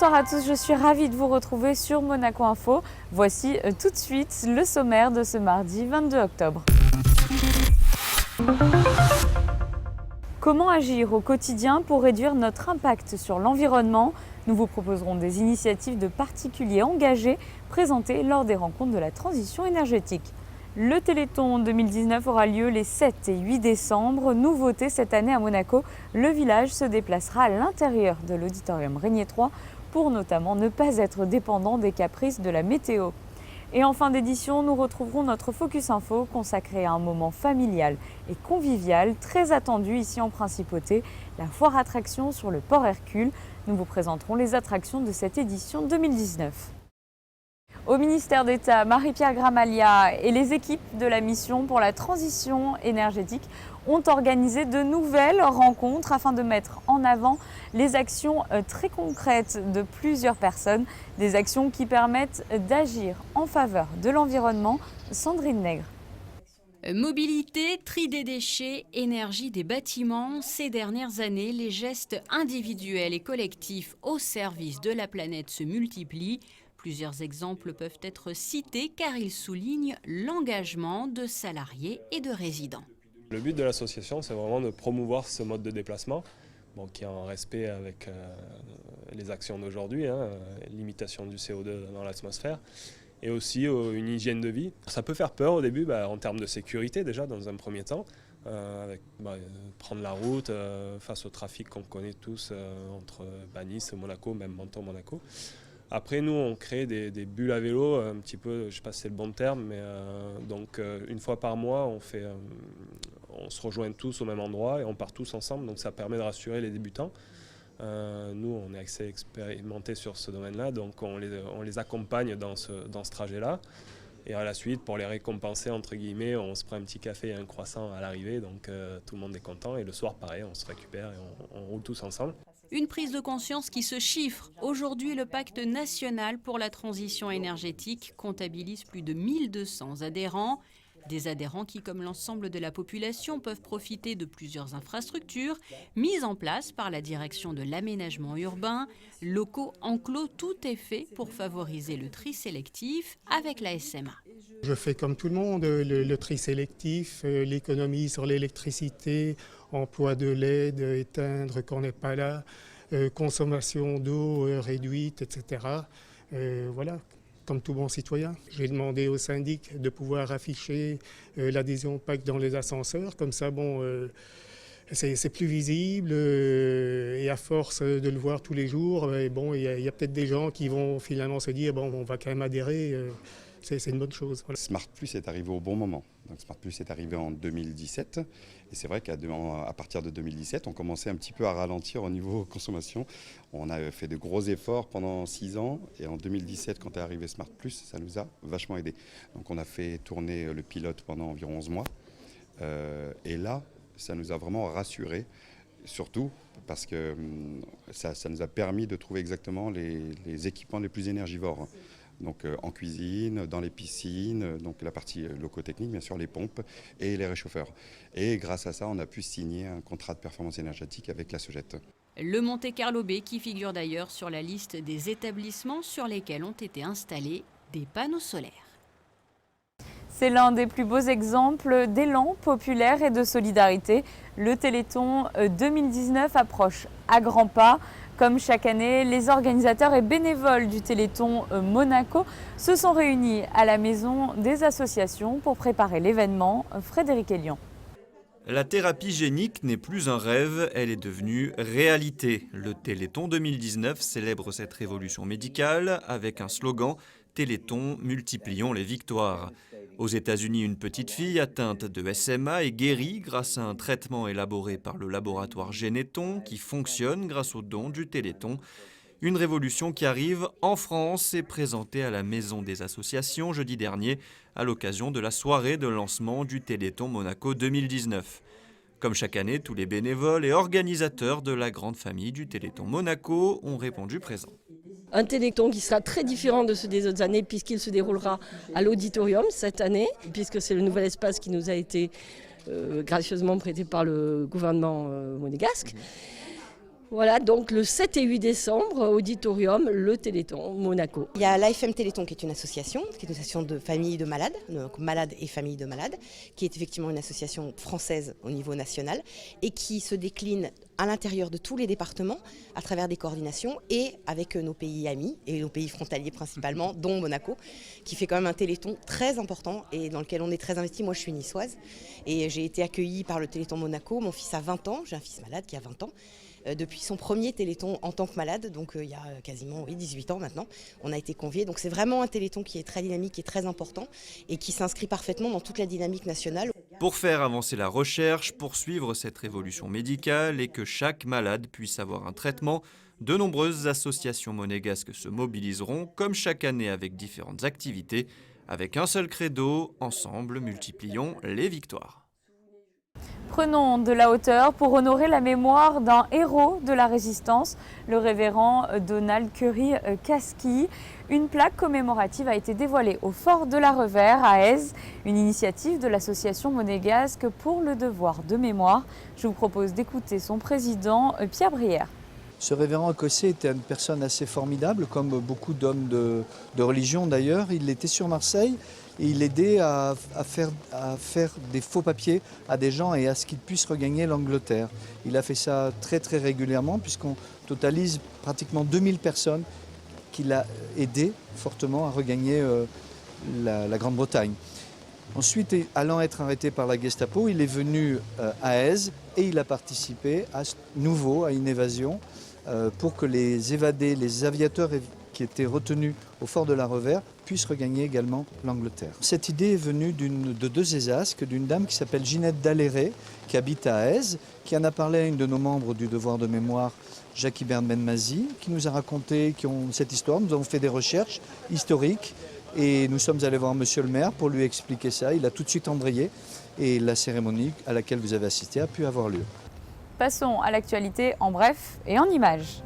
Bonsoir à tous, je suis ravie de vous retrouver sur Monaco Info. Voici tout de suite le sommaire de ce mardi 22 octobre. Comment agir au quotidien pour réduire notre impact sur l'environnement? Nous vous proposerons des initiatives de particuliers engagés présentées lors des rencontres de la transition énergétique. Le Téléthon 2019 aura lieu les 7 et 8 décembre. Nouveauté cette année à Monaco, le village se déplacera à l'intérieur de l'auditorium Régnier 3 pour notamment ne pas être dépendant des caprices de la météo. Et en fin d'édition, nous retrouverons notre Focus Info consacré à un moment familial et convivial très attendu ici en Principauté, la foire attraction sur le port Hercule. Nous vous présenterons les attractions de cette édition 2019. Au ministère d'État, Marie-Pierre Gramaglia et les équipes de la mission pour la transition énergétique ont organisé de nouvelles rencontres afin de mettre en avant les actions très concrètes de plusieurs personnes, des actions qui permettent d'agir en faveur de l'environnement. Sandrine Nègre. Mobilité, tri des déchets, énergie des bâtiments. Ces dernières années, les gestes individuels et collectifs au service de la planète se multiplient. Plusieurs exemples peuvent être cités car ils soulignent l'engagement de salariés et de résidents. Le but de l'association, c'est vraiment de promouvoir ce mode de déplacement, qui est en respect avec les actions d'aujourd'hui, limitation du CO2 dans l'atmosphère, et aussi une hygiène de vie. Ça peut faire peur au début, en termes de sécurité déjà dans un premier temps, prendre la route face au trafic qu'on connaît tous entre Nice, Monaco, même Menton-Monaco. Après, nous, on crée des bulles à vélo, un petit peu, je ne sais pas si c'est le bon terme, mais une fois par mois, on se rejoint tous au même endroit et on part tous ensemble, donc ça permet de rassurer les débutants. Nous, on est assez expérimentés sur ce domaine-là, donc on les accompagne dans ce trajet-là. Et à la suite, pour les récompenser, entre guillemets, on se prend un petit café et un croissant à l'arrivée, donc tout le monde est content. Et le soir, pareil, on se récupère et on roule tous ensemble. Une prise de conscience qui se chiffre. Aujourd'hui, le pacte national pour la transition énergétique comptabilise plus de 1200 adhérents. Des adhérents qui, comme l'ensemble de la population, peuvent profiter de plusieurs infrastructures mises en place par la direction de l'aménagement urbain. Locaux enclos, tout est fait pour favoriser le tri sélectif avec la SMA. Je fais comme tout le monde, le tri sélectif, l'économie sur l'électricité, emploi de LED, éteindre quand on n'est pas là, consommation d'eau réduite, etc. Voilà. Comme tout bon citoyen, j'ai demandé au syndic de pouvoir afficher l'adhésion au pacte dans les ascenseurs. Comme ça, c'est plus visible et à force de le voir tous les jours, il y a peut-être des gens qui vont finalement se dire on va quand même adhérer. C'est une bonne chose. Voilà. Smart Plus est arrivé au bon moment. Donc Smart Plus est arrivé en 2017 et c'est vrai qu'à partir de 2017, on commençait un petit peu à ralentir au niveau consommation. On a fait de gros efforts pendant 6 ans et en 2017, quand est arrivé Smart Plus, ça nous a vachement aidé. Donc on a fait tourner le pilote pendant environ 11 mois et là, ça nous a vraiment rassurés. Surtout parce que ça nous a permis de trouver exactement les équipements les plus énergivores. Donc en cuisine, dans les piscines, donc la partie locotechnique, bien sûr, les pompes et les réchauffeurs. Et grâce à ça, on a pu signer un contrat de performance énergétique avec la Sogette. Le Monte-Carlo Bay qui figure d'ailleurs sur la liste des établissements sur lesquels ont été installés des panneaux solaires. C'est l'un des plus beaux exemples d'élan populaire et de solidarité. Le Téléthon 2019 approche à grands pas. Comme chaque année, les organisateurs et bénévoles du Téléthon Monaco se sont réunis à la maison des associations pour préparer l'événement. Frédéric Elian. La thérapie génique n'est plus un rêve, elle est devenue réalité. Le Téléthon 2019 célèbre cette révolution médicale avec un slogan « Téléthon, multiplions les victoires ». Aux États-Unis, une petite fille atteinte de SMA est guérie grâce à un traitement élaboré par le laboratoire Généton qui fonctionne grâce aux dons du Téléthon. Une révolution qui arrive en France et présentée à la Maison des Associations jeudi dernier à l'occasion de la soirée de lancement du Téléthon Monaco 2019. Comme chaque année, tous les bénévoles et organisateurs de la grande famille du Téléthon Monaco ont répondu présents. Un téléthon qui sera très différent de ceux des autres années puisqu'il se déroulera à l'auditorium cette année, puisque c'est le nouvel espace qui nous a été gracieusement prêté par le gouvernement monégasque. Voilà, donc le 7 et 8 décembre, auditorium, le Téléthon Monaco. Il y a l'AFM Téléthon qui est une association de familles de malades, donc malades et familles de malades, qui est effectivement une association française au niveau national et qui se décline à l'intérieur de tous les départements à travers des coordinations et avec nos pays amis et nos pays frontaliers principalement, dont Monaco, qui fait quand même un Téléthon très important et dans lequel on est très investi. Moi je suis niçoise et j'ai été accueillie par le Téléthon Monaco. Mon fils a 20 ans, j'ai un fils malade qui a 20 ans. Depuis son premier Téléthon en tant que malade, donc il y a quasiment 18 ans maintenant, on a été conviés. Donc c'est vraiment un Téléthon qui est très dynamique et très important et qui s'inscrit parfaitement dans toute la dynamique nationale. Pour faire avancer la recherche, poursuivre cette révolution médicale et que chaque malade puisse avoir un traitement, de nombreuses associations monégasques se mobiliseront, comme chaque année avec différentes activités, avec un seul credo, ensemble multiplions les victoires. Prenons de la hauteur pour honorer la mémoire d'un héros de la résistance, le révérend Donald Curry Kaski. Une plaque commémorative a été dévoilée au fort de la Revère à Èze, une initiative de l'association monégasque pour le devoir de mémoire. Je vous propose d'écouter son président Pierre Brière. Ce révérend écossais était une personne assez formidable, comme beaucoup d'hommes de religion d'ailleurs. Il était sur Marseille et il aidait à faire des faux papiers à des gens et à ce qu'ils puissent regagner l'Angleterre. Il a fait ça très très régulièrement puisqu'on totalise pratiquement 2000 personnes qu'il a aidé fortement à regagner la Grande-Bretagne. Ensuite, allant être arrêté par la Gestapo, il est venu à Èze et il a participé à nouveau à une évasion pour que les évadés, les aviateurs qui étaient retenus au fort de la Revère puissent regagner également l'Angleterre. Cette idée est venue de deux Ézasques, d'une dame qui s'appelle Ginette Dalléré, qui habite à Èze, qui en a parlé à une de nos membres du devoir de mémoire, Jackie Bernbenmazi, qui nous a raconté cette histoire. Nous avons fait des recherches historiques et nous sommes allés voir monsieur le maire pour lui expliquer ça. Il a tout de suite embrayé et la cérémonie à laquelle vous avez assisté a pu avoir lieu. Passons à l'actualité en bref et en images.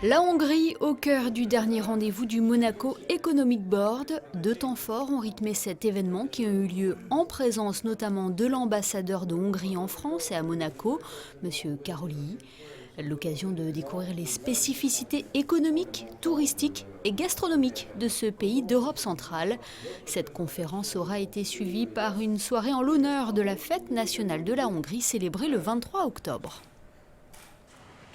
La Hongrie au cœur du dernier rendez-vous du Monaco Economic Board. Deux temps forts ont rythmé cet événement qui a eu lieu en présence notamment de l'ambassadeur de Hongrie en France et à Monaco, M. Karolyi. L'occasion de découvrir les spécificités économiques, touristiques et gastronomiques de ce pays d'Europe centrale. Cette conférence aura été suivie par une soirée en l'honneur de la fête nationale de la Hongrie célébrée le 23 octobre.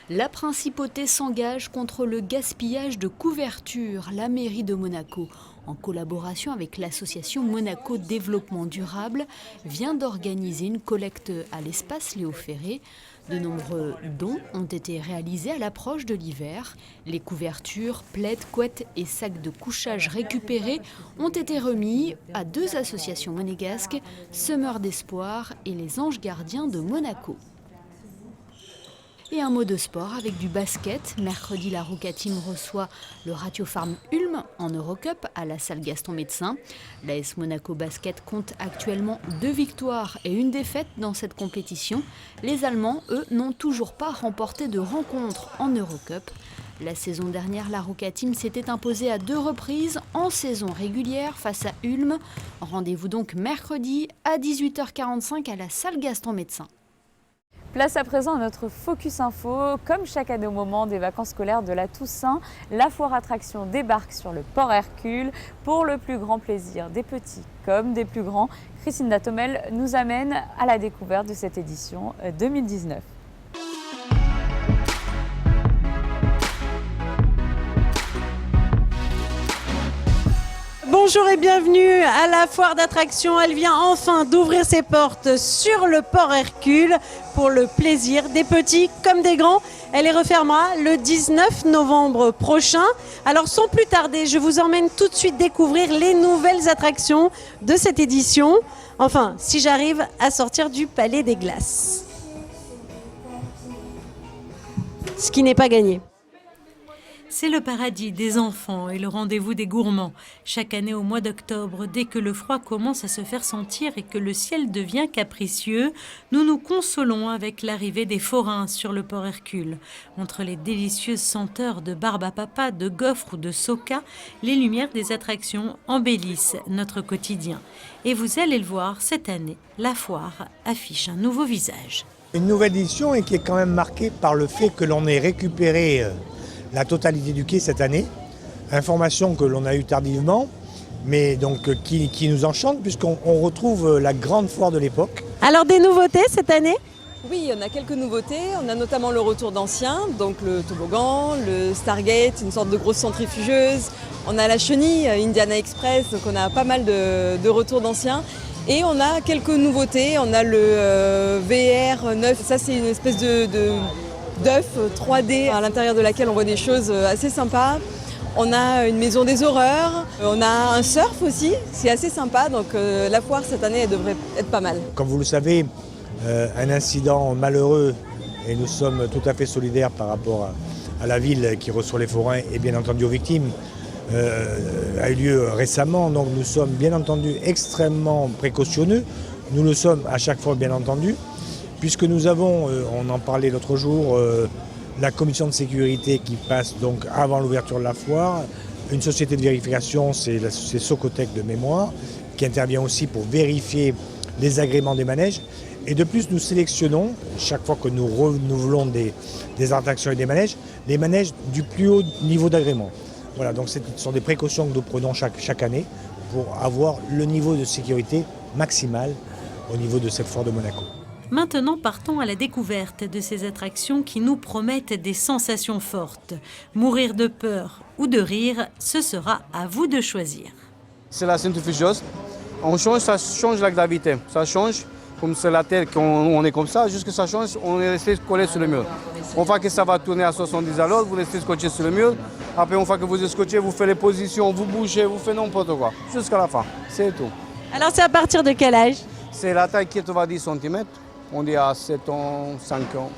La principauté s'engage contre le gaspillage de couvertures. La mairie de Monaco, en collaboration avec l'association Monaco Développement Durable, vient d'organiser une collecte à l'espace Léo Ferré. De nombreux dons ont été réalisés à l'approche de l'hiver. Les couvertures, plaids, couettes et sacs de couchage récupérés ont été remis à deux associations monégasques, Semeurs d'Espoir et les Anges Gardiens de Monaco. Et un mot de sport avec du basket. Mercredi, la Ruka Team reçoit le Ratiofarm Ulm en Eurocup à la salle Gaston Médecin. L'AS Monaco Basket compte actuellement 2 victoires et 1 défaite dans cette compétition. Les Allemands, eux, n'ont toujours pas remporté de rencontre en Eurocup. La saison dernière, la Ruka Team s'était imposée à 2 reprises en saison régulière face à Ulm. Rendez-vous donc mercredi à 18h45 à la salle Gaston Médecin. Place à présent à notre Focus Info. Comme chaque année au moment des vacances scolaires de la Toussaint, la foire attraction débarque sur le port Hercule pour le plus grand plaisir des petits comme des plus grands. Christine Datomel nous amène à la découverte de cette édition 2019. Bonjour et bienvenue à la foire d'attractions. Elle vient enfin d'ouvrir ses portes sur le port Hercule pour le plaisir des petits comme des grands. Elle les refermera le 19 novembre prochain. Alors sans plus tarder, je vous emmène tout de suite découvrir les nouvelles attractions de cette édition. Enfin, si j'arrive à sortir du Palais des Glaces. Ce qui n'est pas gagné. C'est le paradis des enfants et le rendez-vous des gourmands. Chaque année au mois d'octobre, dès que le froid commence à se faire sentir et que le ciel devient capricieux, nous nous consolons avec l'arrivée des forains sur le port Hercule. Entre les délicieuses senteurs de barbe à papa, de gaufres ou de soca, les lumières des attractions embellissent notre quotidien. Et vous allez le voir, cette année, la foire affiche un nouveau visage. Une nouvelle édition et qui est quand même marquée par le fait que l'on ait récupéré la totalité du quai cette année. Information que l'on a eue tardivement, mais donc qui nous enchante puisqu'on retrouve la grande foire de l'époque. Alors des nouveautés cette année ? Oui, on a quelques nouveautés. On a notamment le retour d'anciens, donc le toboggan, le Stargate, une sorte de grosse centrifugeuse. On a la chenille Indiana Express, donc on a pas mal de retours d'anciens. Et on a quelques nouveautés. On a le VR 9. Ça, c'est une espèce d'œuf 3D à l'intérieur de laquelle on voit des choses assez sympas. On a une maison des horreurs. On a un surf aussi. C'est assez sympa. Donc la foire cette année, elle devrait être pas mal. Comme vous le savez, un incident malheureux, et nous sommes tout à fait solidaires par rapport à la ville qui reçoit les forains et bien entendu aux victimes, a eu lieu récemment, donc nous sommes bien entendu extrêmement précautionneux. Nous le sommes à chaque fois bien entendu, puisque nous avons, on en parlait l'autre jour, la commission de sécurité qui passe donc avant l'ouverture de la foire, une société de vérification, c'est Socotec de mémoire, qui intervient aussi pour vérifier les agréments des manèges. Et de plus, nous sélectionnons, chaque fois que nous renouvelons des attractions et des manèges, les manèges du plus haut niveau d'agrément. Voilà, donc ce sont des précautions que nous prenons chaque année pour avoir le niveau de sécurité maximal au niveau de cette foire de Monaco. Maintenant, partons à la découverte de ces attractions qui nous promettent des sensations fortes. Mourir de peur ou de rire, ce sera à vous de choisir. C'est la centrifugeuse. On change, ça change la gravité. Ça change, comme c'est la Terre, on est comme ça, juste que ça change, on est resté collé sur le mur. Une fois que ça va tourner à 70 à l'heure, vous restez scotché sur le mur. Après, une fois que vous êtes scotché, vous faites les positions, vous bougez, vous faites n'importe quoi. Jusqu'à la fin, c'est tout. Alors c'est à partir de quel âge ? C'est la taille qui est à 10 cm. On est à 7 ans, 5 ans.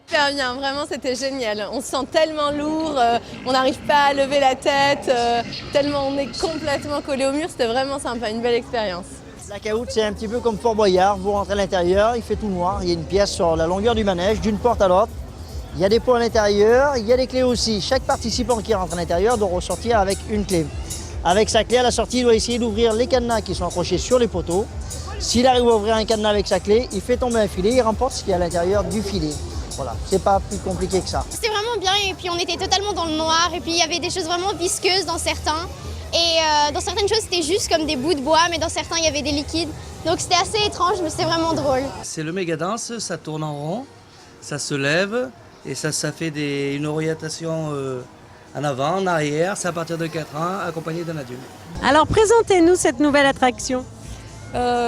Super bien, vraiment c'était génial. On se sent tellement lourd, on n'arrive pas à lever la tête, tellement on est complètement collé au mur, c'était vraiment sympa, une belle expérience. La Cahoute, c'est un petit peu comme Fort Boyard, vous rentrez à l'intérieur, il fait tout noir, il y a une pièce sur la longueur du manège, d'une porte à l'autre. Il y a des pots à l'intérieur, il y a des clés aussi. Chaque participant qui rentre à l'intérieur doit ressortir avec une clé. Avec sa clé à la sortie, il doit essayer d'ouvrir les cadenas qui sont accrochés sur les poteaux. S'il arrive à ouvrir un cadenas avec sa clé, il fait tomber un filet, il remporte ce qu'il y a à l'intérieur du filet. Voilà, c'est pas plus compliqué que ça. C'était vraiment bien et puis on était totalement dans le noir et puis il y avait des choses vraiment visqueuses dans certains. Et dans certaines choses c'était juste comme des bouts de bois, mais dans certains il y avait des liquides. Donc c'était assez étrange mais c'était vraiment drôle. C'est le méga dance, ça tourne en rond, ça se lève. Et ça fait une orientation en avant, en arrière, c'est à partir de 4 ans, accompagné d'un adulte. Alors présentez-nous cette nouvelle attraction.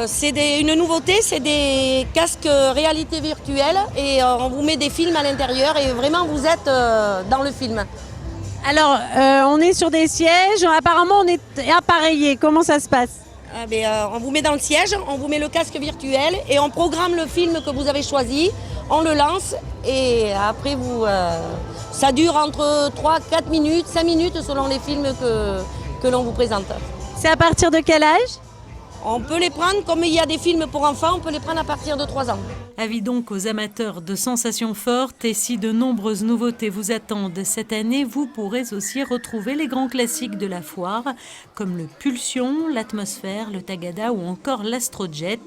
C'est une nouveauté, c'est des casques réalité virtuelle et on vous met des films à l'intérieur et vraiment vous êtes dans le film. Alors on est sur des sièges, apparemment on est appareillé, comment ça se passe ? On vous met dans le siège, on vous met le casque virtuel et on programme le film que vous avez choisi, on le lance et après ça dure entre 3, 4 minutes, 5 minutes selon les films que l'on vous présente. C'est à partir de quel âge ? On peut les prendre, comme il y a des films pour enfants, on peut les prendre à partir de 3 ans. Avis donc aux amateurs de sensations fortes et si de nombreuses nouveautés vous attendent cette année, vous pourrez aussi retrouver les grands classiques de la foire comme le Pulsion, l'Atmosphère, le Tagada ou encore l'Astrojet.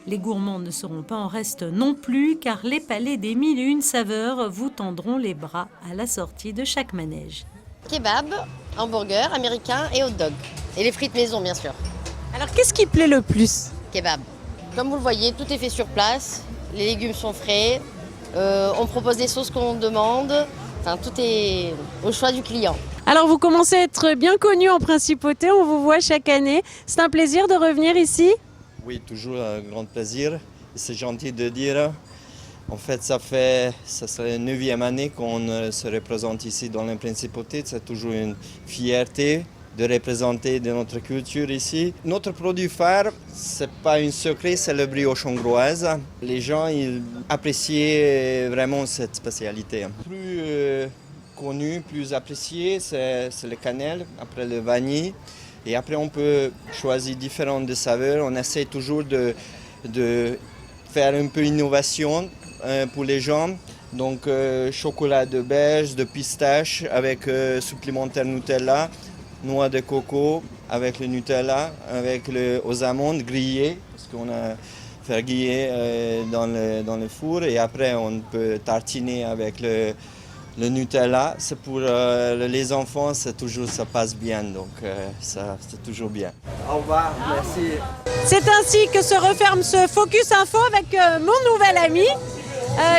Les gourmands ne seront pas en reste non plus car les palais des 1001 saveurs vous tendront les bras à la sortie de chaque manège. Kebab, hamburger, américain et hot dog. Et les frites maison bien sûr. Alors qu'est-ce qui plaît le plus ? Kebab. Comme vous le voyez, tout est fait sur place, les légumes sont frais, on propose des sauces qu'on demande, enfin tout est au choix du client. Alors vous commencez à être bien connu en principauté, on vous voit chaque année. C'est un plaisir de revenir ici ? Oui, toujours un grand plaisir. C'est gentil de dire. En fait, ça serait la 9e année qu'on se représente ici dans la principauté. C'est toujours une fierté de représenter de notre culture ici. Notre produit phare, c'est pas un secret, c'est le brioche hongroise. Les gens ils apprécient vraiment cette spécialité. Plus connu, plus apprécié, c'est le cannelle, après le vanille. Et après, on peut choisir différentes saveurs. On essaie toujours de faire un peu d'innovation pour les gens. Donc chocolat de beige, de pistache avec supplémentaire Nutella, noix de coco avec le Nutella, avec aux amandes grillées, parce qu'on a fait griller dans le four et après on peut tartiner avec le Nutella. C'est pour les enfants, ça passe bien, donc c'est toujours bien. Au revoir, merci. C'est ainsi que se referme ce Focus Info avec mon nouvel ami.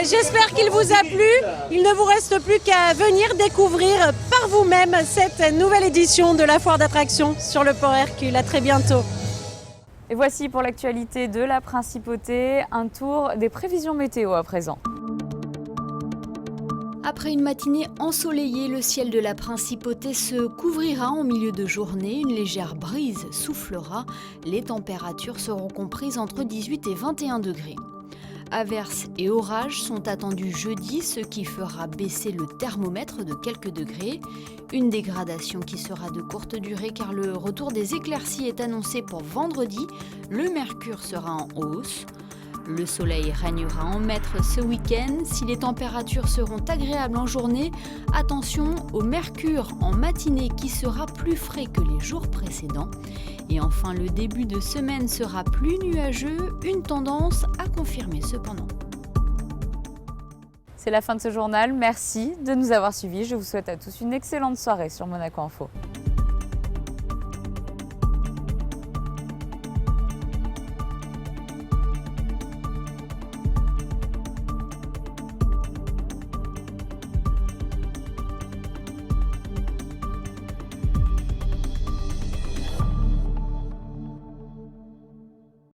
J'espère qu'il vous a plu. Il ne vous reste plus qu'à venir découvrir par vous-même cette nouvelle édition de la foire d'attractions sur le port Hercule. À très bientôt. Et voici pour l'actualité de la Principauté, un tour des prévisions météo à présent. Après une matinée ensoleillée, le ciel de la Principauté se couvrira en milieu de journée. Une légère brise soufflera. Les températures seront comprises entre 18 et 21 degrés. Averses et orages sont attendus jeudi, ce qui fera baisser le thermomètre de quelques degrés. Une dégradation qui sera de courte durée car le retour des éclaircies est annoncé pour vendredi. Le mercure sera en hausse. Le soleil régnera en maître ce week-end. Si les températures seront agréables en journée, attention au mercure en matinée qui sera plus frais que les jours précédents. Et enfin, le début de semaine sera plus nuageux, une tendance à confirmer cependant. C'est la fin de ce journal. Merci de nous avoir suivis. Je vous souhaite à tous une excellente soirée sur Monaco Info.